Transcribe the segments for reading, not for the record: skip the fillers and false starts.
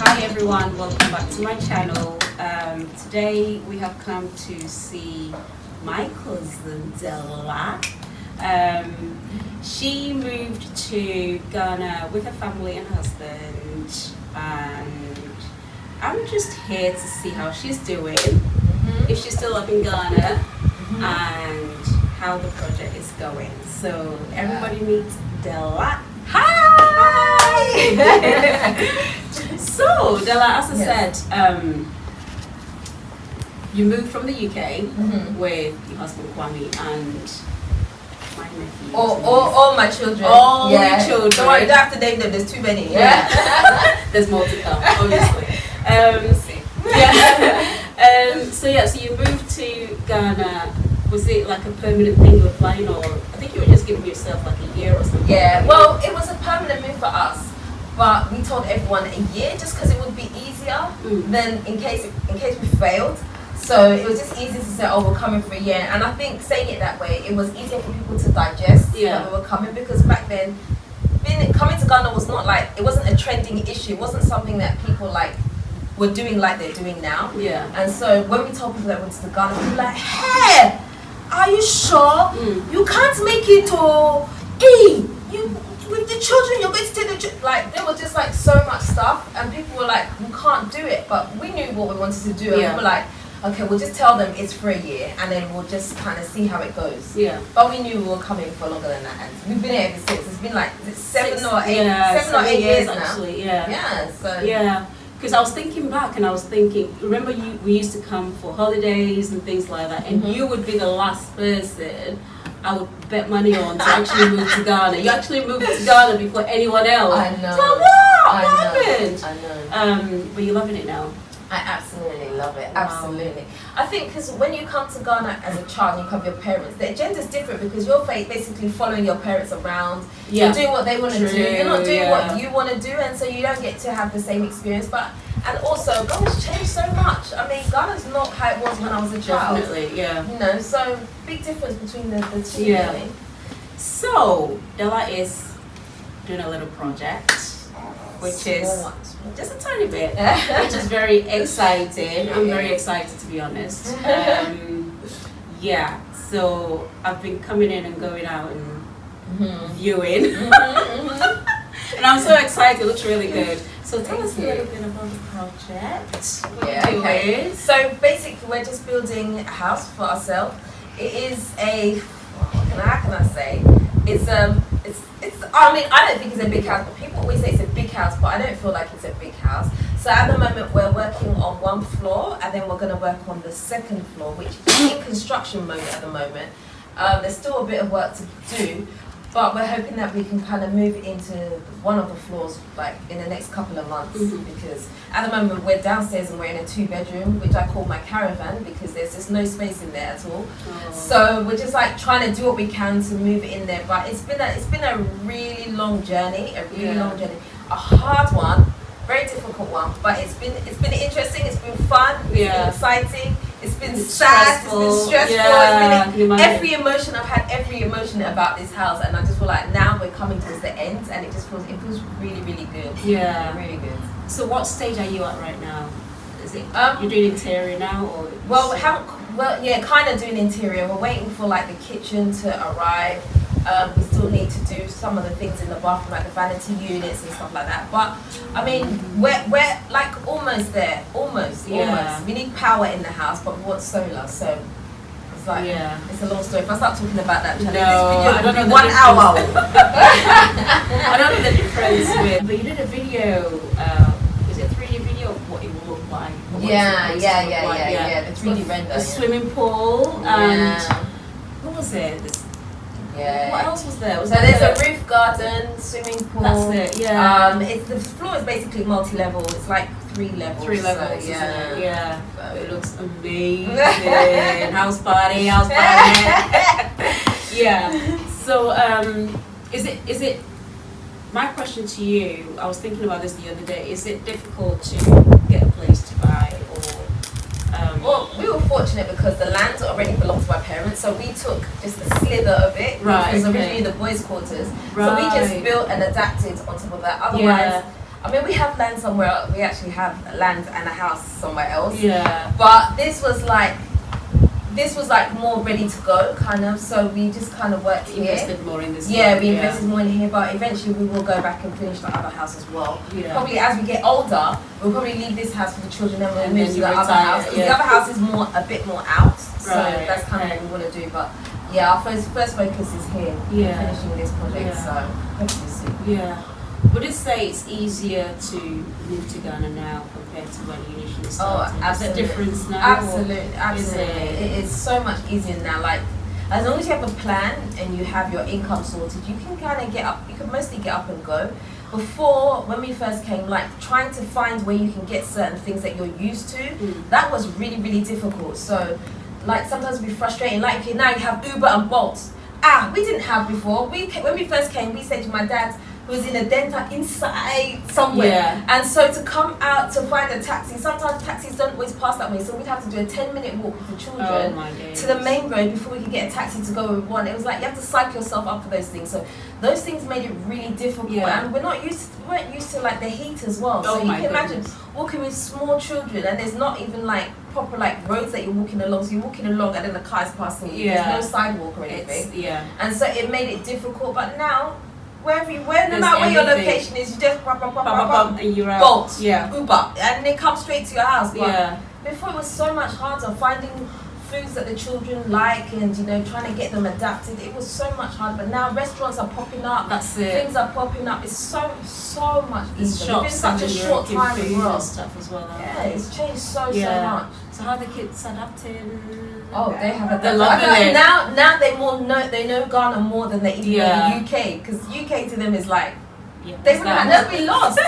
Hi everyone, welcome back to my channel. Today we have come to see my cousin Della. She moved to Ghana with her family and husband, and I'm just here to see how she's doing, if she's still up in Ghana, and how the project is going. So everybody meet Della. Hi! So, Della, as I said, you moved from the UK with your husband Kwame and my nephew. All my children. All your children. Don't worry, you don't have to name them, there's too many. There's more to come, obviously. So you moved to Ghana. Was it like a permanent thing you were planning, or I think you were just giving yourself like a year or something? Yeah, well, it was a permanent move for us. But we told everyone a year just because it would be easier than in case we failed. So it was just easy to say, oh, we're coming for a year. And I think saying it that way, it was easier for people to digest that we were coming, because back then, coming to Ghana was not like, it wasn't a trending issue. It wasn't something that people like were doing like they're doing now. Yeah. And so when we told people that we went to Ghana, we were like, hey, are you sure? You can't make it to with the children, you're going to take the children. Like, there was just like so much stuff, and people were like, we can't do it. But we knew what we wanted to do, and we were like, okay, we'll just tell them it's for a year, and then we'll just kind of see how it goes. Yeah. But we knew we were coming for longer than that, and we've been here ever since. It's been like 7 or 8 years now. Actually, because So I was thinking back, and I was thinking, remember we used to come for holidays and things like that, and you would be the last person I would bet money on to actually move to Ghana. You actually moved to Ghana before anyone else. I know. So what happened? I know. But you're loving it now. I absolutely love it. Absolutely. I think because when you come to Ghana as a child and you come with your parents, the agenda's different, because you're basically following your parents around. You're doing what they want to do. You're not doing what you want to do, and so you don't get to have the same experience. And also, Ghana's changed so much. I mean, Ghana's not how it was when I was a child. Definitely, yeah. You know, so big difference between the two. Yeah. Really. So, Della is doing a little project, which is just a tiny bit, which is very exciting. I'm very excited, to be honest. So I've been coming in and going out and viewing. And I'm so excited, it looks really good. So tell us a little bit about the project. Okay. So basically we're just building a house for ourselves. It is how can I say? It's I mean, I don't think it's a big house, but people always say it's a big house, but I don't feel like it's a big house. So at the moment we're working on one floor, and then we're going to work on the second floor, which is in construction mode at the moment. There's still a bit of work to do, but we're hoping that we can kind of move into one of the floors like in the next couple of months, because at the moment we're downstairs and we're in a 2-bedroom, which I call my caravan, because there's just no space in there at all. So we're just like trying to do what we can to move it in there, but it's been a really long journey, a hard one, very difficult one, but it's been interesting, it's been fun, it's been exciting. It's been sad, it's been stressful, it's been every emotion. I've had every emotion about this house, and I just feel like now we're coming towards the end, and it feels really, really good. Yeah, really good. So what stage are you at right now? Is it you're doing interior now, or? Well, kind of doing interior. We're waiting for like the kitchen to arrive. We still need to do some of the things in the bathroom, like the vanity units and stuff like that. But I mean, we're like almost there, almost. We need power in the house, but we want solar. So it's like it's a long story. If I start talking about that, this video would be 1 hour. I don't know the difference with. But you did a video. Is it a 3D video what it will look like. Or Yeah, what it's supposed to look like. the 3D render. A swimming pool and what was it? Yeah. What else was there? So there's a roof garden, swimming pool. That's it. Yeah. It's the floor is basically multi-level. It's like 3 levels. 3 levels. So, Yeah. Yeah. So It looks amazing. House party. Yeah. So is it? My question to you, I was thinking about this the other day. Is it difficult to get a place to buy, or? Well, we were fortunate because the land already belonged to my parents, so we took just a slither of it, Right, which was okay. originally the boys' quarters. Right. So we just built and adapted on top of that. Otherwise, Yeah. I mean, we have land somewhere. We actually have land and a house somewhere else. Yeah. But this was like more ready to go, kind of. So we just kind of worked here. Invested more in this. Yeah, one, we invested more in here, but eventually we will go back and finish the other house as well. Yeah. Probably as we get older, we'll probably leave this house for the children and we'll And move then to you the other retire, house. 'Cause yeah. the other house is a bit more out, so Right, that's kind okay. of what we want to do. But yeah, our first focus is here, Yeah. finishing this project. Yeah. So hopefully soon. Yeah. Would it say it's easier to move to Ghana now compared to when you initially Oh, started? Is absolutely. there a difference now? Absolutely, absolutely. It is so much easier now. Like, as long as you have a plan and you have your income sorted, you can kind of get up. You can mostly get up and go. Before, when we first came, like trying to find where you can get certain things that you're used to, that was really, really difficult. So, like sometimes it'd be frustrating. Like okay, now you have Uber and Bolt. We didn't have before. When we first came, we said to my dad, who was in a dental inside somewhere. Yeah. And so to come out to find a taxi, sometimes taxis don't always pass that way. So we'd have to do a 10-minute walk with the Oh children my days. to the main road before we could get a taxi to go where we want. It was like you have to psych yourself up for those things. So those things made it really difficult. Yeah. And we weren't used to like the heat as well. Oh So you my can imagine goodness. walking with small children and there's not even like proper like roads that you're walking along. So you're walking along and then the car is passing you. Yeah. There's no sidewalk or anything. Yeah. And so it made it difficult. But now, no There's matter where your everything. location is, you just And you're out. Bolt, Yeah. Uber, and they come straight to your house. But Yeah. before it was so much harder finding foods that the children like and trying to get them adapted. It was so much harder. But now restaurants are popping up. That's it. Things are popping up. It's so much There's easier. Within shops such a and short European time as food well. and stuff as well. Yeah, it's changed so Yeah. much. So how are the kids adapting? Oh, they have a They're loving it. Now they know Ghana more than they even Yeah. know the UK, because UK to them is like Yeah, they what's would that? have be lost.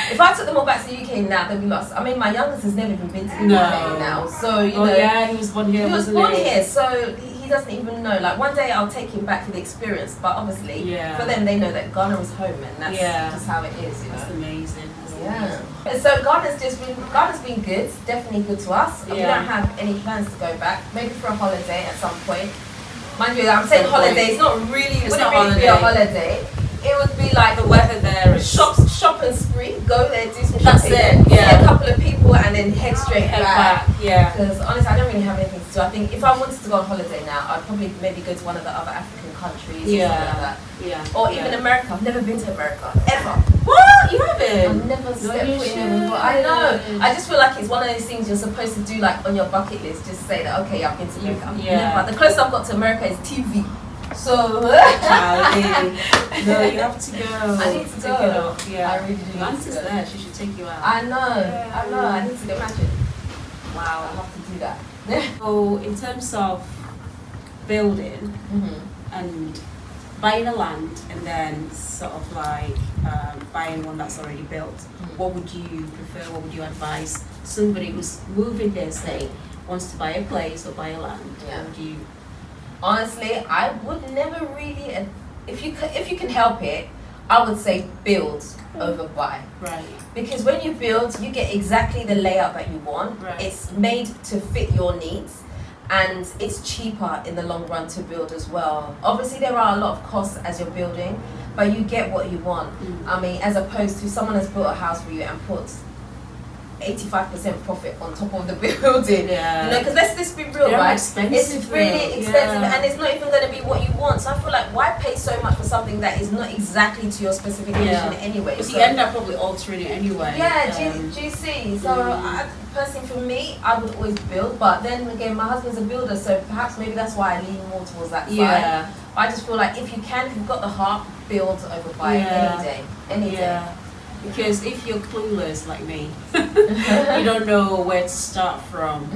If I took them all back to the UK now, they'd be lost. I mean, my youngest has never even been to the No. UK now, so you Oh know. yeah, he was born here. He was wasn't born he? here, so he doesn't even know. Like one day I'll take him back for the experience, but obviously Yeah. for them they know that Ghana is home, and that's Yeah. just how it is, you That's know. amazing. That's Yeah. amazing. And so Ghana's been good, definitely good to us. We Yeah. don't have any plans to go back. Maybe for a holiday at some point. Mind you, I'm saying Some point. holiday. It's not really. It's wouldn't not really be a holiday. It would be like The weather there is shop and spree. Go there, do some That's shopping. it, yeah. See a couple of people and then head straight head back. back. Yeah. Because honestly, I don't really have anything to do. I think if I wanted to go on holiday now, I'd probably maybe go to one of the other African countries or something like that. Yeah. Or even America. I've never been to America ever. What? You haven't? I've never stepped you foot in it before. I know. I just feel like it's one of those things you're supposed to do, like on your bucket list. Just say that, okay, I've been to America. Yeah. Never. The closest I've got to America is TV. So Charlie. No, you have to go. I need to Take go. it off. Yeah. I really do need Nancy's to go. there. She should take you out. I know. I need to go. Imagine. I Wow. have to do that. So in terms of building and buying a land and then sort of like buying one that's already built, what would you prefer? What would you advise somebody who's moving there, say, wants to buy a place or buy a land? Yeah. What would you? Honestly, I would never really. If you can help it, I would say build over buy. Right. Because when you build, you get exactly the layout that you want. Right. It's made to fit your needs, and it's cheaper in the long run to build as well. Obviously, there are a lot of costs as you're building, but you get what you want. I mean, as opposed to someone has built a house for you and puts 85% profit on top of the building. Yeah. You know, because let's be real, They're right? expensive It's really though. expensive, Yeah. and it's not even going to be what you want. So I feel like, why pay so much for something that is not exactly to your specification anyway? Because So- you end up probably altering it anyway. yeah, do you see? So personally for me, I would always build, but then again, my husband's a builder, so perhaps maybe that's why I lean more towards that side. Yeah. I just feel like if you've got the heart, build over buy any day. Because if you're clueless like me, you don't know where to start from.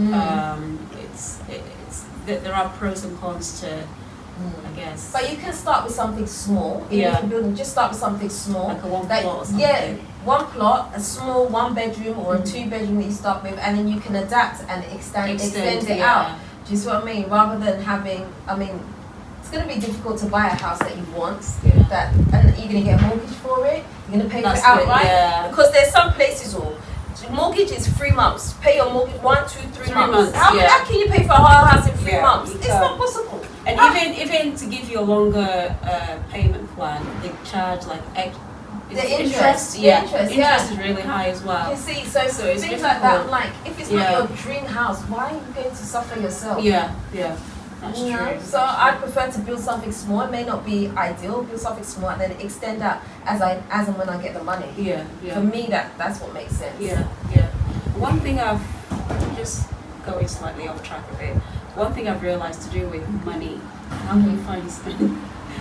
There are pros and cons to, I guess. But you can start with something small. Even if you're building, just start with something small. Like a one plot or something. Yeah, one plot, a small 1 bedroom or a 2 bedroom that you start with, and then you can adapt and extend it out. Do you see what I mean? Rather than having, it's going to be difficult to buy a house that you want, and you're going to get a mortgage for it. You're going to pay for it outright. Because there's some places mortgage is 3 months. Pay your mortgage 1, 2, 3 months. How can you pay for a whole house in 3 months? It's not possible. And even to give you a longer payment plan, they charge like the interest. Interest is really high as well. You see, so it's things like that. Like, if it's not your dream house, why are you going to suffer yourself? Yeah. That's true. So I prefer to build something small. It may not be ideal. Build something small and then extend that as and when I get the money. Yeah. For me, that's what makes sense. Yeah. One thing I've just going slightly off track a bit. One thing I've realized to do with money. How can you find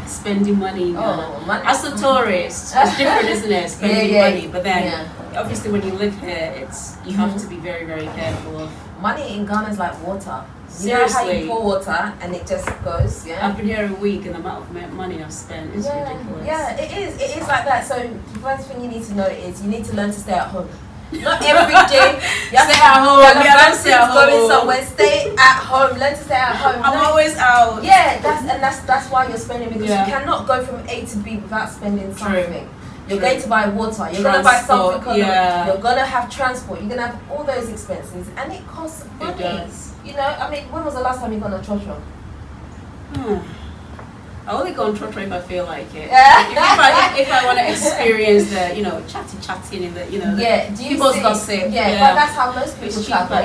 spending money? Money. As a tourist, it's different, isn't it? Spending money, but then obviously when you live here, you have to be very, very careful of. Money in Ghana is like water. Seriously. You know how you pour water and it just goes, I've been here a week and the amount of money I've spent is ridiculous. Yeah, it is. It is like that. So the first thing you need to know is you need to learn to stay at home. Not every day. You have stay at home. Stay at home. Going somewhere. Stay at home. Learn to stay at home. I'm always out. Yeah, that's why you're spending, because you cannot go from A to B without spending something. You're going to buy water, you're going to buy something, you're going to have transport, you're going to have all those expenses, and it costs money. It does. You know, when was the last time you got on a trotro? I only go on trotro if I feel like it. if I want to experience the, chatting in the, people's gossip. But that's how most people travel.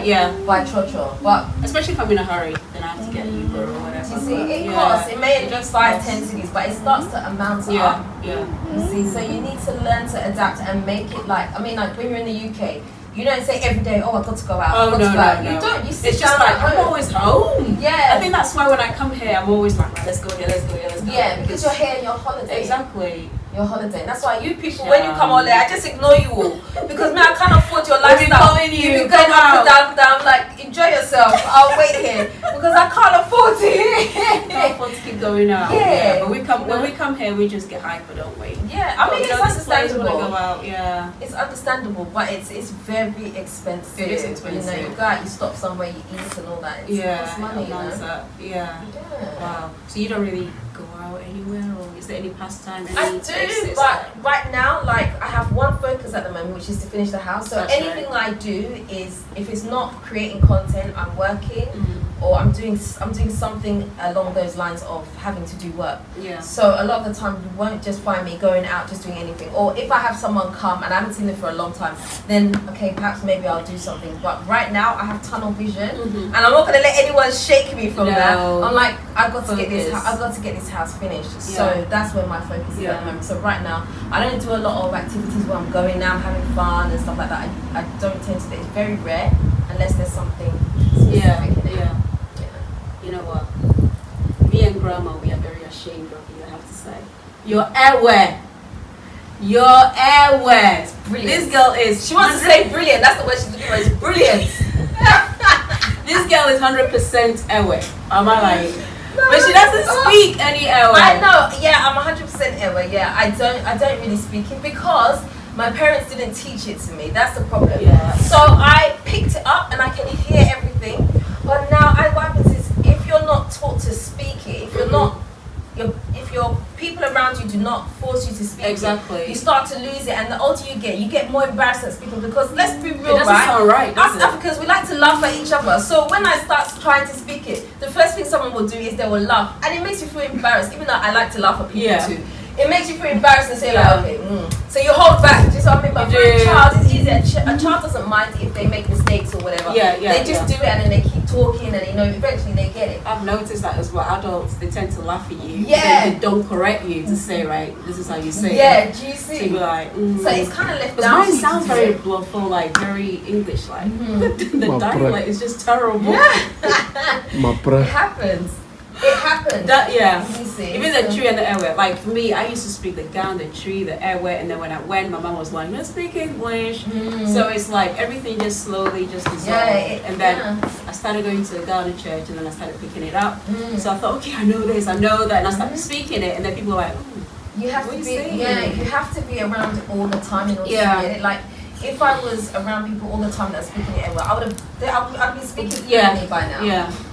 By trotro. But especially if I'm in a hurry, then I have to get an Uber or whatever. You see, it costs. It may just 5-10 cities, but it starts to amount up. You see, so you need to learn to adapt and make it like when you're in the UK. You don't say every day, I've got to go out. No. You don't. You sit down at home. I'm always home. Yeah. I think that's why when I come here, I'm always like, let's go here. Yeah, because you're here on your holiday. Exactly. Your holiday. And that's why you people, when you come on there, I just ignore you all. Because I can't afford your lifestyle. You be going up and down, like, enjoy yourself. I'll wait here. Because I can't afford it. Can't afford to keep going out. Yeah. But when we come here, we just get hyper, don't we? Yeah. It's understandable. Go out. Yeah. It's understandable, but it's very expensive. It is expensive. You go out, you stop somewhere, you eat and all that. It's money, Yeah. Wow. So you don't really go out anywhere, or is there any pastime? I do, but right now, like, I have one focus at the moment, which is to finish the house. So anything I do is, if it's not creating content, I'm working, or I'm doing something along those lines of having to do work. Yeah. So a lot of the time, you won't just find me going out just doing anything. Or if I have someone come and I haven't seen them for a long time, then perhaps maybe I'll do something. But right now, I have tunnel vision, and I'm not gonna let anyone shake me from that. I'm like, I've got to get this house finished. Yeah. So that's where my focus is at the moment. So right now, I don't do a lot of activities where I'm going now, I'm having fun and stuff like that. I don't tend to do it. It's very rare unless there's something specific in it. You know what? Me and Grandma, we are very ashamed of you, I have to say. Your airwear. It's brilliant. This girl is... She wants to say brilliant. That's the word she's looking for. It's brilliant. This girl is 100% airwear. Am I lying? But she doesn't speak any airwear. I know. Yeah, I'm 100% airwear. Yeah, I don't really speak it because my parents didn't teach it to me. That's the problem. Yeah. So I picked it up and I can hear everything. But now, what happens is, if you're not taught to speak it, if your people around you do not force you to speak it, you start to lose it, and the older you get more embarrassed at speaking, because let's be real, it doesn't sound right, as Africans, we like to laugh at each other. So when I start trying to speak it, the first thing someone will do is they will laugh, and it makes you feel embarrassed, even though I like to laugh at people too. It makes you feel embarrassed and say like, okay, so you hold back. Just what I mean. But for a child, it's easier. A child doesn't mind if they make mistakes or whatever. They just do it, and then they keep talking, and eventually they get it. I've noticed that as well. Adults, they tend to laugh at you. Yeah. They don't correct you to say, right, this is how you say it. Yeah, do you see? So you're like, so it's kind of left down. Mine sounds very bloodful, like very English, like. The dialect is just terrible. It happens. It happened. That You see, even the tree and the airway. Like for me, I used to speak the gown, the tree, the airway, and then when I went, my mom was like, "You speak English." So it's like everything just slowly just dissolved. And then I started going to the Ghana church, and then I started picking it up. So I thought, okay, I know this, I know that, and I started speaking it, and then people were like, "Oh, you have to be, saying? you have to be around it all the time in order to get it. Like, if I was around people all the time that are speaking it anyway, I'd be speaking fluently by now.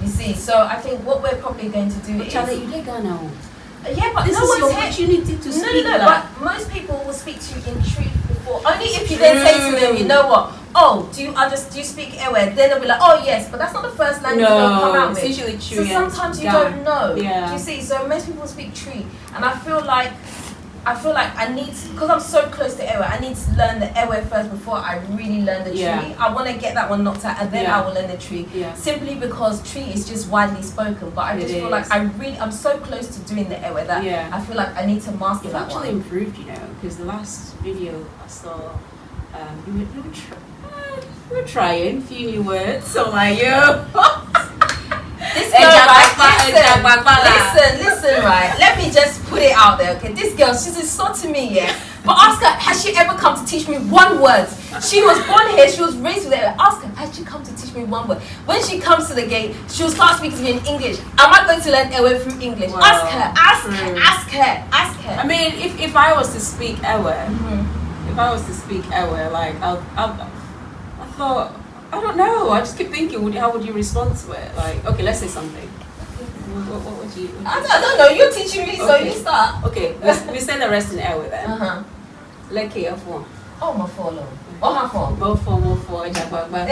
You see, so I think what we're probably going to do is. Charlie, you did Ghana. Yeah, but this no is your one's opportunity to speak. No, but most people will speak to you in truth before. Only if you then say to them, you know what? Oh, do you speak Ewe? Then they'll be like, oh yes, but that's not the first language they'll come out with. It's usually tree. So sometimes you don't know. Do you see? So most people speak tree, and I feel like I need, because I'm so close to Ewe, I need to learn the Ewe first before I really learn the tree. I want to get that one knocked out, and then I will learn the tree. Simply because tree is just widely spoken, but I just feel like I'm so close to doing the Ewe that I feel like I need to master that one. You've actually improved, you know, because the last video I saw, you were trying a few new words, so like yo. This girl, right, listen, right. Let me just put it out there, okay? This girl, she's insulting me, yeah. But ask her, has she ever come to teach me one word? She was born here, she was raised with it. Ask her, has she come to teach me one word? When she comes to the gate, she'll start speaking to me in English. Am I going to learn Ewe through English? Wow. Ask her. I mean, if I was to speak Ewe, like I thought. I don't know. I just keep thinking, how would you respond to it? Like, okay, let's say something. What would you? I don't know. You're teaching me, so you start. Okay, we say the rest in Ewe then. Lucky of one. Oh, my follow. Oh, my phone. More for. Jagbagba.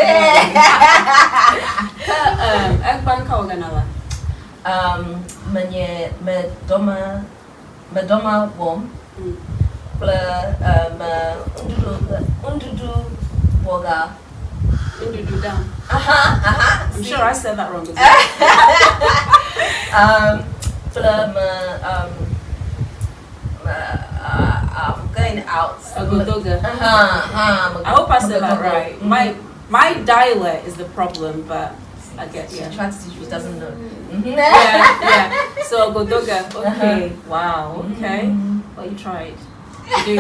Ekban ka oganala. Medoma wom. Undudu boga. Down. I'm sure I said that wrong. I'm going out. I hope I said that right. My dialect is the problem, but I get She tries to teach you, doesn't know. So Godoga. Okay. Wow. Okay. Well, you tried. You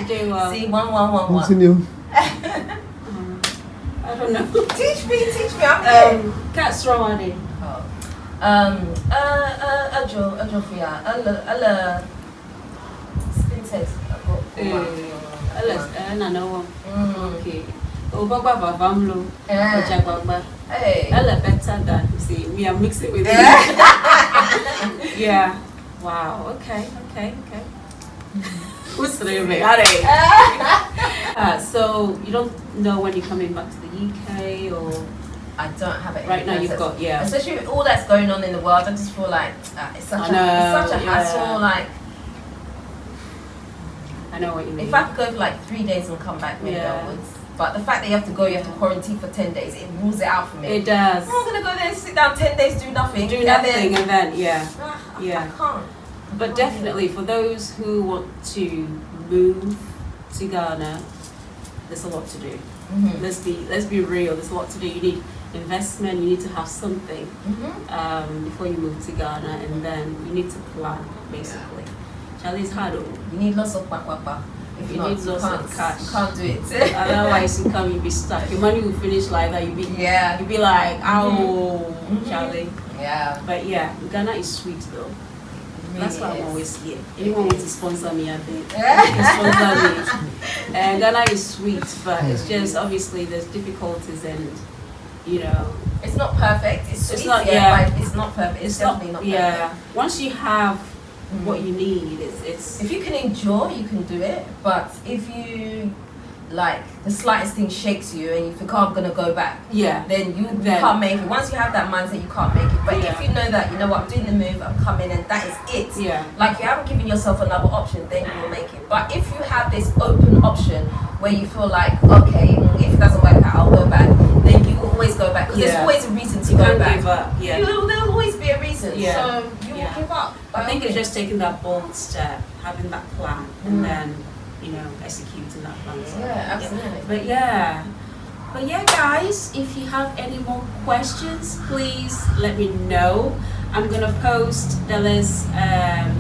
do well. See, one. Continue. I don't know. Teach me. I'm here. Cat strong on it. Ajo fia. Ala. Spinters. I know. Okay. Obaba Vavamlo. Jagbagba. Hey. Ella better than you see. We are mixing with it. Yeah. Wow. Okay. Who's the name? So you don't know when you're coming back to the UK or? I don't have it. Right now you've got Especially with all that's going on in the world, I just feel like it's such a hassle. Like I know what you mean. If I could go for like 3 days and come back, maybe I would. But the fact that you have to go, you have to quarantine for 10 days, it rules it out for me. It does. I'm not gonna go there and sit down 10 days, do nothing. And then I can't. But definitely for those who want to move to Ghana, there's a lot to do. Let's be real. There's a lot to do. You need investment. You need to have something before you move to Ghana, and then you need to plan basically. Charlie's hard. You need lots of kwakwa. If you need lots of cash, you can't do it. Otherwise, you'll be stuck. Your money will finish like that. You'll be like, ow, Charlie. Yeah. But yeah, Ghana is sweet though. Really that's why I'm always here. Anyone wants to sponsor me, I think. Sponsor me. And Ghana is sweet, but it's just obviously there's difficulties and it's not perfect. It's not. But it's not perfect. It's definitely not perfect. Yeah. Once you have what you need, it's. If you can enjoy, you can do it. But if you the slightest thing shakes you and you think, oh, I'm gonna go back. Then you can't make it. Once you have that mindset, you can't make it. But if you know that, you know what, I'm doing the move, I'm coming, and that is it. You haven't given yourself another option, then you will make it. But if you have this open option where you feel like, okay, if it doesn't work out, I'll go back, then you will always go back because there's always a reason to go back. Give up. There'll always be a reason. So you will give up. I think it's just taking that bold step, having that plan, and then executing that plan. So, absolutely. But yeah, guys, if you have any more questions, please let me know. I'm gonna post Della's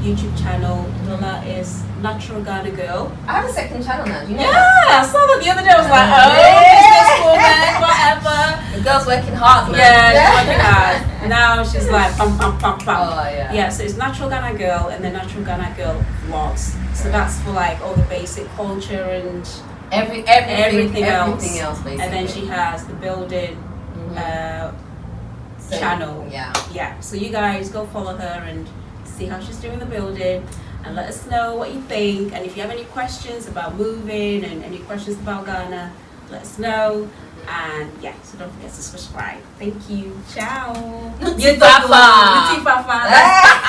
YouTube channel. Della is Natural Ghana Girl. I have a second channel now. Do you know? Yeah, I saw that the other day. I was like, businesswoman, whatever. The girl's working hard, man. Yeah, she's working hard. Now she's like, pam, pam, pam, pam. Oh, yeah. Yeah, so it's Natural Ghana Girl and the Natural Ghana Girl vlogs. So that's for like all the basic culture and everything else. Basically. And then she has the building channel. Yeah. So you guys go follow her and see how she's doing the building, and let us know what you think. And if you have any questions about moving and any questions about Ghana, let us know. And yeah, so don't forget to subscribe. Thank you. Ciao. Nuti Fafa. Nuti Fafa.